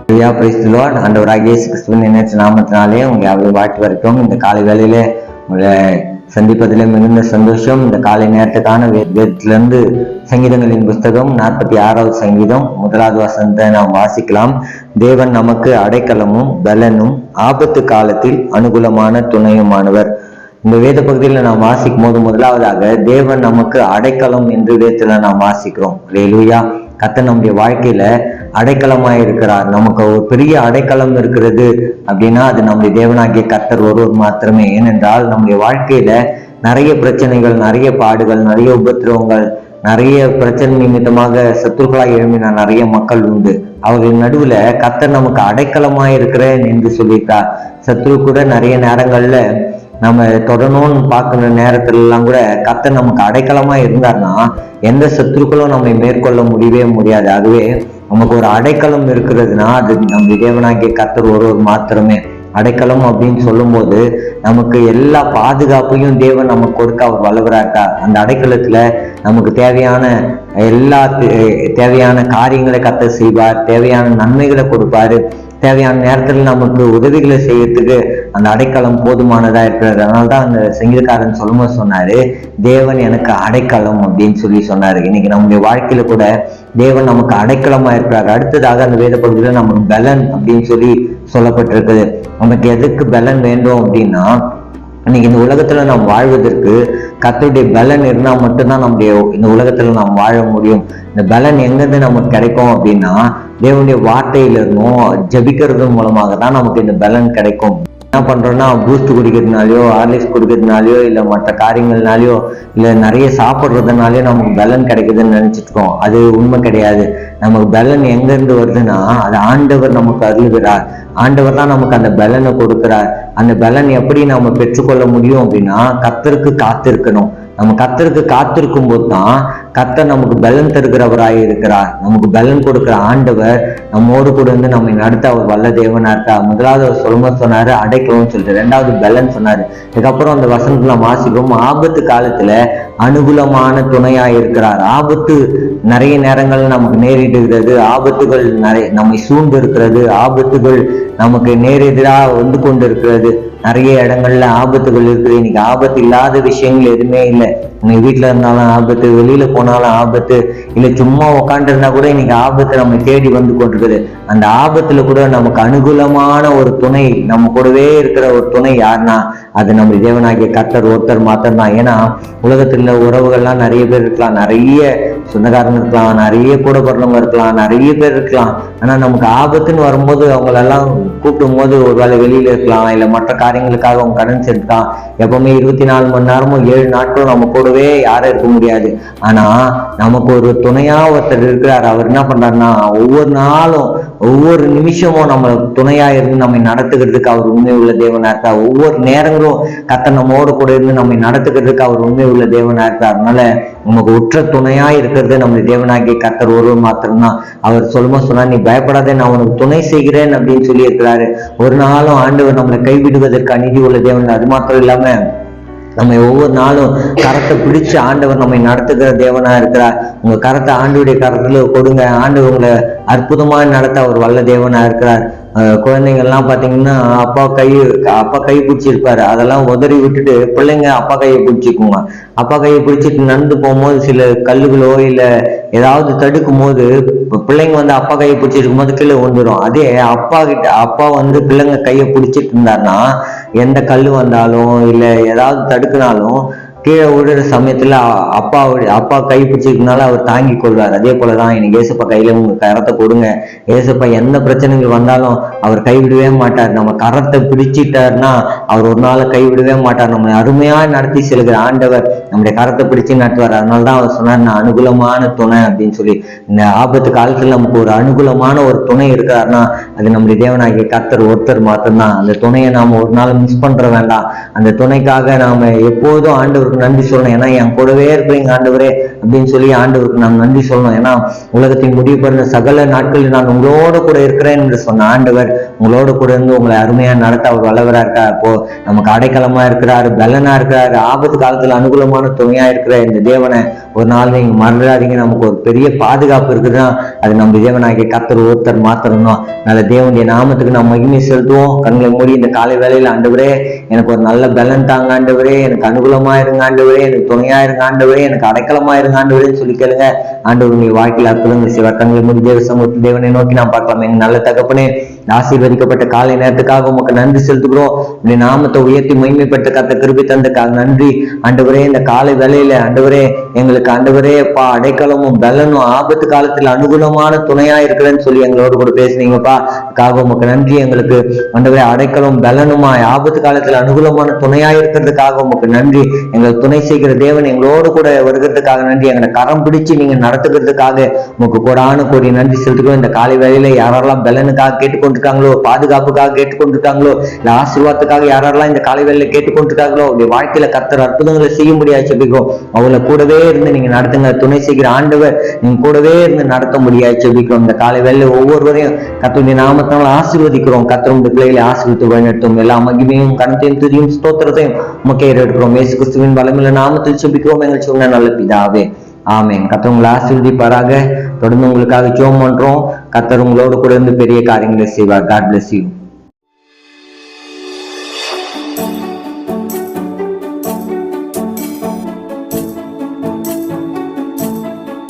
ஆண்டவராகிய இயேசு கிறிஸ்துவின் நினைச்ச நாமத்தினாலே உங்களை யாவையும் வாழ்த்து வரைக்கும். இந்த காலை வேளையில உங்களை சந்திப்பதிலே மிகுந்த சந்தோஷம். இந்த காலை நேரத்துக்கான வேதத்திலிருந்து சங்கீதங்களின் புஸ்தகம் 46வது சங்கீதம் 1வது வசனத்தை நாம் வாசிக்கலாம். தேவன் நமக்கு அடைக்கலமும் பலனும் ஆபத்து காலத்தில் அனுகூலமான துணையுமானவர். இந்த வேத பகுதியில நாம் வாசிக்கும் போது முதலாவதாக தேவன் நமக்கு அடைக்கலம் என்று வேதத்துல நாம் வாசிக்கிறோம். அல்லேலூயா. கர்த்தர் நம்முடைய வாழ்க்கையில அடைக்கலமாய் இருக்கிறார். நமக்கு ஒரு பெரிய அடைக்கலம் இருக்கிறது அப்படின்னா அது நம்முடைய தேவனாகிய கர்த்தர் ஒருவர் மாத்திரமே. ஏனென்றால் நம்முடைய வாழ்க்கையில நிறைய பிரச்சனைகள், நிறைய பாடுகள், நிறைய உபத்திரவங்கள், நிறைய பிரச்சனை நிமித்தமாக சத்துருக்களாய் எழும்பின நிறைய மக்கள் உண்டு. அவர்கள் நடுவுல கர்த்தர் நமக்கு அடைக்கலமாய் இருக்கிறேன் என்று சொல்லியிருக்கார். சத்துரு கூட நிறைய நேரங்கள்ல நம்ம தொடரணும்னு பார்க்கிற நேரத்துல எல்லாம் கூட கர்த்தர் நமக்கு அடைக்கலமா இருந்தார்னா எந்த சத்துருக்களும் நம்மை மேற்கொள்ள முடியவே முடியாது. ஆகவே நமக்கு ஒரு அடைக்கலம் இருக்கிறதுனா அது நம்ம தேவனாகிய கர்த்தர் ஒருவர் மாத்திரமே. அடைக்கலம் அப்படின்னு சொல்லும் போது நமக்கு எல்லா பாதுகாப்பையும் தேவன் நமக்கு கொடுக்க அவர் வல்லவரா இருக்கார். அந்த அடைக்கலத்துல நமக்கு தேவையான காரியங்களை கர்த்தர் செய்வார், தேவையான நன்மைகளை கொடுப்பாரு, தேவையான நேரத்துல நமக்கு உதவிகளை செய்யறதுக்கு அந்த அடைக்கலம் போதுமானதா இருக்கிறது. அதனால்தான் அந்த சங்கீதக்காரன் சொல்லும்போது சொன்னாரு, தேவன் எனக்கு அடைக்கலம் அப்படின்னு சொல்லி சொன்னாரு. இன்னைக்கு நம்முடைய வாழ்க்கையில கூட தேவன் நமக்கு அடைக்கலமா இருக்கிறார். அடுத்ததாக அந்த வேத பகுதியில நமக்கு பலன் அப்படின்னு சொல்லி சொல்லப்பட்டிருக்குது. நமக்கு எதுக்கு பலன் வேண்டும் அப்படின்னா, இன்னைக்கு இந்த உலகத்துல நாம் வாழ்வதற்கு கர்த்தருடைய பலன் இருந்தா மட்டும்தான் நம்முடைய இந்த உலகத்துல நாம் வாழ முடியும். இந்த பலன் எங்கிருந்து நமக்கு கிடைக்கும் அப்படின்னா தேவனுடைய வார்த்தையில இருந்தும் ஜபிக்கிறது மூலமாக தான் நமக்கு இந்த பலன் கிடைக்கும். என்ன பண்றோம்னா பூஸ்ட் குடிக்கிறதுனாலயோ, ஹார்லிக்ஸ் குடிக்கிறதுனாலயோ, இல்ல மற்ற காரியங்கள்னாலயோ, இல்ல நிறைய சாப்பிட்றதுனாலயோ நமக்கு பலன் கிடைக்குதுன்னு நினைச்சிட்டு இருக்கோம். அது உண்மை கிடையாது. நமக்கு பலன் எங்க இருந்து வருதுன்னா அது ஆண்டவர் நமக்கு அருளுகிறார். ஆண்டவர் தான் நமக்கு அந்த பலனை கொடுக்கிறார். அந்த பலன் எப்படி நம்ம பெற்றுக்கொள்ள முடியும் அப்படின்னா கர்த்தருக்கு காத்திருக்கணும். நம்ம கர்த்தருக்கு காத்திருக்கும் போது தான் கர்த்தர் நமக்கு பலன் தருகிறவராய் இருக்கிறார். நமக்கு பலன் கொடுக்கிற ஆண்டவர் நம்மோடு கூட இருந்து நம்மை நடத்த அவர் வல்ல தேவனா இருக்கார். முதலாவது அவர் சொல்லும்போது சொன்னாரு அடைக்கலம்னு சொல்லிட்டு, ரெண்டாவது பலன் சொன்னாரு. இதுக்கப்புறம் அந்த வசனத்துல வாசிக்கும் ஆபத்து காலத்துல அனுகூலமான துணையா இருக்கிறார். ஆபத்து நிறைய நேரங்கள்ல நமக்கு நேரிடுகிறது, ஆபத்துகள் நம்மை சூழ்ந்து இருக்கிறது, ஆபத்துகள் நமக்கு நேரெதிராக வந்து கொண்டு இருக்கிறது. நிறைய இடங்கள்ல ஆபத்துகள் இருக்குது. இன்னைக்கு ஆபத்து இல்லாத விஷயங்கள் எதுவுமே இல்லை. இன்னைக்கு வீட்டுல இருந்தாலும் ஆபத்து, வெளியில போனாலும் ஆபத்து, இல்ல சும்மா உட்காந்து இருந்தா கூட இன்னைக்கு ஆபத்து நம்ம தேடி வந்து கொண்டிருக்குது. அந்த ஆபத்துல கூட நமக்கு அனுகூலமான ஒரு துணை, நம்ம கூடவே இருக்கிற ஒரு துணை யாருன்னா அது நம்ம தேவனாகிய கர்த்தர் ஒருத்தர் மாத்திரம்தான். ஏன்னா உலகத்துல உறவுகள்லாம் நிறைய பேர் இருக்கலாம், நிறைய சொந்தக்காரங்க இருக்கலாம், நிறைய கூட பிறந்தவங்க இருக்கலாம், நிறைய பேர் இருக்கலாம். ஆனா நமக்கு ஆபத்துன்னு வரும்போது அவங்களெல்லாம் கூப்பிடும் போது ஒரு வேளை வெளியில இருக்கலாம், இல்ல மற்ற காரியங்களுக்காக அவங்க கடன் செலுத்தலாம். எப்பவுமே 24 மணி நேரமும் 7 நாட்களும் நம்ம கூடவே யாரும் இருக்க முடியாது. ஆனா நமக்கு ஒரு துணையா ஒருத்தர் இருக்கிறார். அவர் என்ன பண்றாருன்னா ஒவ்வொரு நாளும் ஒவ்வொரு நிமிஷமும் நம்ம துணையா இருந்து நம்மை நடத்துகிறதுக்கு அவர் உண்மை உள்ள தேவனா இருக்கார். ஒவ்வொரு நேரங்களும் கர்த்தர் நம்மோடு கூட இருந்து நம்மை நடத்துகிறதுக்கு அவர் உண்மை உள்ள தேவனா இருக்கார். அதனால நமக்கு உற்ற துணையா இருக்கிறது நம்ம தேவனாகிய கர்த்தர் ஒருவர் மாத்திரம்தான். அவர் சொல்லும்போது சொன்னா, நீ பயப்படாத, நான் உனக்கு துணை செய்கிறேன் அப்படின்னு சொல்லி இருக்கிறாரு. ஒரு நாளும் ஆண்டவர் நம்மளை கைவிடுவதற்கு அநீதி உள்ள தேவன். அது மாத்திரம் இல்லாம நம்ம ஒவ்வொரு நாளும் கரத்தை பிடிச்சு ஆண்டவர் நம்மை நடத்துகிற தேவனா இருக்கிறார். உங்க கரத்தை ஆண்டவருடைய கரத்துல கொடுங்க, ஆண்டவர் உங்களை அற்புதமா நடத்த அவர் வல்ல தேவனா இருக்கிறார். குழந்தைங்கள்லாம் பாத்தீங்கன்னா அப்பா கை பிடிச்சிருப்பாரு, அதெல்லாம் உதறி விட்டுட்டு பிள்ளைங்க அப்பா கையை பிடிச்சிக்குங்க. அப்பா கையை பிடிச்சிட்டு நடந்து போகும்போது சில கல்லுகளோ இல்ல ஏதாவது தடுக்கும் போது பிள்ளைங்க வந்து அப்பா கையை பிடிச்சிருக்கும் போது கீழே விழுந்துரும். அதே அப்பா வந்து பிள்ளைங்க கையை பிடிச்சிட்டு இருந்தாருன்னா எந்த கல்லு வந்தாலும் இல்ல ஏதாவது தடுக்கினாலும் கீழே விடுற சமயத்துல அப்பா கை பிடிச்சிருக்கனால அவர் தாங்கி கொள்வார். அதே போலதான் இன்னைக்கு ஏசப்பா கையில உங்க கரத்தை கொடுங்க. ஏசப்பா எந்த பிரச்சனைகள் வந்தாலும் அவர் கைவிடவே மாட்டார். நம்ம கரத்தை பிடிச்சிட்டாருன்னா அவர் ஒரு நாள் கைவிடவே மாட்டார். நம்மளை அருமையா நடத்தி செல்கிற ஆண்டவர் நம்முடைய கரத்தை பிடிச்சு நடத்துவார். அதனாலதான் அவர் சொன்னார், நான் அனுகூலமான துணை அப்படின்னு சொல்லி. இந்த ஆபத்து காலத்துல நமக்கு ஒரு அனுகூலமான ஒரு துணை இருக்கிறாருன்னா அது நம்முடைய தேவனாகிய கர்த்தர் ஒருத்தர் மாத்திரம்தான். அந்த துணையை நாம ஒரு நாள் மிஸ் பண்ற வேண்டாம். அந்த துணைக்காக நாம எப்போதும் ஆண்டவருக்கு நன்றி சொல்லணும். ஏன்னா என் கூடவே இருக்கிறீங்க ஆண்டவரே அப்படின்னு சொல்லி ஆண்டவருக்கு நாம் நன்றி சொல்லணும். ஏன்னா உலகத்தின் முடிவு பண்ண சகல நாட்களில் நான் உங்களோட கூட இருக்கிறேன் என்று சொன்ன ஆண்டவர் உங்களோட கூட இருந்து உங்களை அருமையா நடத்த அவர் வல்லவரா இருக்கார். அப்போ நமக்கு அடைக்கலமா இருக்கிறாரு, பலனா இருக்கிறாரு. ஆபத்து காலத்துல அனுகூலமான துணையா இருக்கிற இந்த தேவனை ஒரு நாள் நீங்க மறந்துடாதீங்க. நமக்கு ஒரு பெரிய பாதுகாப்பு இருக்குதுன்னா அது நம்ம தேவனாகிய கர்த்தர் ஒருத்தர் மாத்திரம் தான். நல்ல தேவனுடைய நாமத்துக்கு நம்ம மகிமை செலுத்துவோம். கண்களை மூடி இந்த காலை வேளையில, ஆண்டவரே எனக்கு ஒரு நல்ல பலன் தாங்க ஆண்டவரே, எனக்கு அனுகூலமா இருங்க ஆண்டவரே, எனக்கு துணையா இருங்க ஆண்டவரே, எனக்கு அடைக்கலமா இருங்க ஆண்டவரேன்னு சொல்லி கேளுங்க. ஆண்டவர் உங்களுடைய வாழ்க்கையில் அற்புதங்கள் செய்வார். கண்களை மூடி தேவ சமூகத்தில் தேவனை நோக்கி நாம் பார்க்கலாம். எங்க நல்ல தகப்பனே, ஆசீர்வதிக்கப்பட்ட காலை நேரத்துக்காக உமக்கு நன்றி செலுத்துகிறோம். உங்களுடைய நாமத்தை உயர்த்தி மகிமைப்பட்ட கத்த கிருபை தந்ததுக்காக நன்றி ஆண்டவரே. இந்த காலை வேளையில ஆண்டவரே எங்களுக்கு ஆண்டவரே அப்பா அடைக்கலமும் பலனும் ஆபத்து காலத்தில் அனுகூலமான துணையா இருக்கிறேன்னு சொல்லி எங்களோடு கூட பேசுனீங்கப்பா. அதுக்காக உமக்கு நன்றி. எங்களுக்கு ஆண்டவரே அடைக்கலும் பலனுமாய் ஆபத்து காலத்தில் அனுகூலமான துணையா இருக்கிறதுக்காக உமக்கு நன்றி. எங்களுக்கு துணை செய்கிற தேவன் எங்களோடு கூட வருகிறதுக்காக நன்றி. எங்களை கரம் பிடிச்சு நீங்க நடத்துகிறதுக்காக உமக்கு கோடான கோடி நன்றி செலுத்துகிறோம். இந்த காலை வேளையில யாரெல்லாம் பலனுக்காக கேட்டுக்கொண்டிருக்காங்களோ, பாதுகாப்புக்காக கேட்டுக்கொண்டிருக்காங்களோ, இல்ல ஆசீர்வாதத்துக்காக யாரெல்லாம் இந்த காலை வேளையில கேட்டுக்கொண்டிருக்காங்களோ, உங்களுடைய வாழ்க்கையில கர்த்தர் அற்புதங்களை செய்ய முடியாது செபிக்கிறோம். அவங்களை கூடவே இருந்து நீங்க நடத்துங்க. துணை செய்கிற ஆண்டவர் நீங்க கூடவே இருந்து நடத்த முடியாது செபிக்கிறோம். இந்த காலை வேளையில ஒவ்வொருவரையும் கர்த்தருடைய நாமத்தால் ஆசீர்வதிக்கிறோம். கர்த்தருடைய பிள்ளைகளை ஆசீர்வதித்து வழிநடத்தும். எல்லா மகிமையும் கனத்தையும் துதியும் ஸ்தோத்திரத்தையும் உமக்கே எடுக்கிறோம். இயேசு கிறிஸ்துவின் வல்லமையுள்ள நாமத்தில் செபிக்கிறோம் எங்கள் சொன்ன நல்ல பிதாவே, ஆமென். கர்த்தர் உங்களை ஆசீர்வதிப்பாராக. தொடர்ந்து உங்களுக்காக ஜெபம் பண்றோம். கர்த்தர் உங்களோடு கூட இருந்து பெரிய காரியங்களை செய்வார். God bless you.